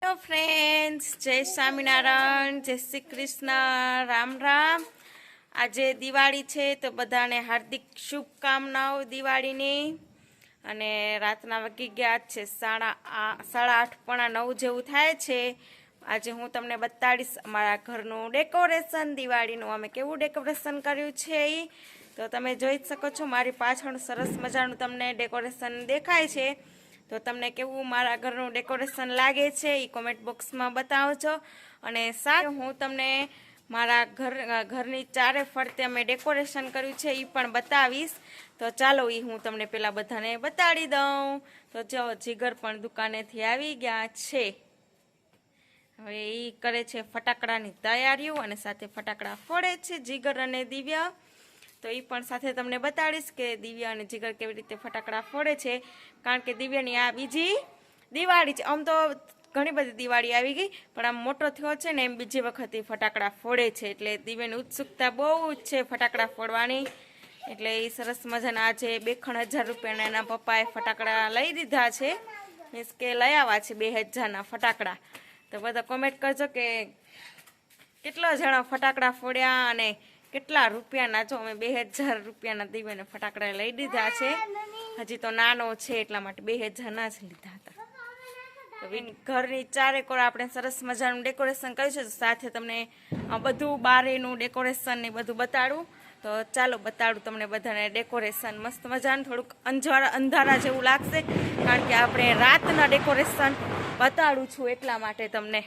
Hello friends, જય સ્વામિનારાયણ, જય શ્રી કૃષ્ણ, રામ રામ। આજે દિવાળી છે તો બધાને હાર્દિક શુભકામનાઓ દિવાળીની। અને રાતના વાગી ગયા છે 8:30 જેવું થાય છે। આજે હું તમને બતાડીશ અમારા ઘરનું ડેકોરેશન, દિવાળીનું અમે કેવું ડેકોરેશન કર્યું છે એ તો તમે જોઈ શકો છો। મારી પાછળ સરસ મજાનું તમને ડેકોરેશન દેખાય છે। તો તમને કેવું મારા ઘરનું ડેકોરેશન લાગે છે એ કોમેન્ટ બોક્સમાં બતાવજો। અને સાથે હું તમને મારા ઘરની ચારે ફરતે અમે ડેકોરેશન કર્યું છે એ પણ બતાવીશ। તો ચાલો એ હું તમને પહેલાં બધાને બતાડી દઉં। તો જો જીગર પણ દુકાનેથી આવી ગયા છે। હવે એ કરે છે ફટાકડાની તૈયારીઓ અને સાથે ફટાકડા ફોડે છે જીગર અને દિવ્યા। તો એ પણ સાથે તમને બતાડીશ કે દિવ્યા અને જીગર કેવી રીતે ફટાકડા ફોડે છે, કારણ કે દિવ્યાની આ બીજી દિવાળી છે। આમ તો ઘણી બધી દિવાળી આવી ગઈ, પણ આમ મોટો થયો છે ને એમ બીજી વખત ફટાકડા ફોડે છે, એટલે દિવ્યાની ઉત્સુકતા બહુ જ છે ફટાકડા ફોડવાની। એટલે એ સરસ મજાના આજે 2,000 રૂપિયાના એના પપ્પાએ ફટાકડા લઈ દીધા છે, મીન્સ કે લઈ આવ્યા છે 2,000ના ફટાકડા। તો બધા કોમેન્ટ કરજો કે કેટલા જણા ફટાકડા ફોડ્યા અને કેટલા રૂપિયાના। જો અમે 2,000 રૂપિયાના દિવ્યાને ફટાકડા લઈ દીધા છે। હજી તો નાનો છે એટલા માટે 2,000ના જ લીધા હતા। તો ઘરની ચારે કોર આપણે સરસ મજાનું ડેકોરેશન કર્યું છે। સાથે તમને બધું બારેનું ડેકોરેશન ને બધું બતાડું। તો ચાલો બતાડું તમને બધાને ડેકોરેશન મસ્ત મજાનું। થોડુંક અંધારા જેવું લાગશે કારણ કે આપણે રાતના ડેકોરેશન બતાડું છું એટલા માટે તમને।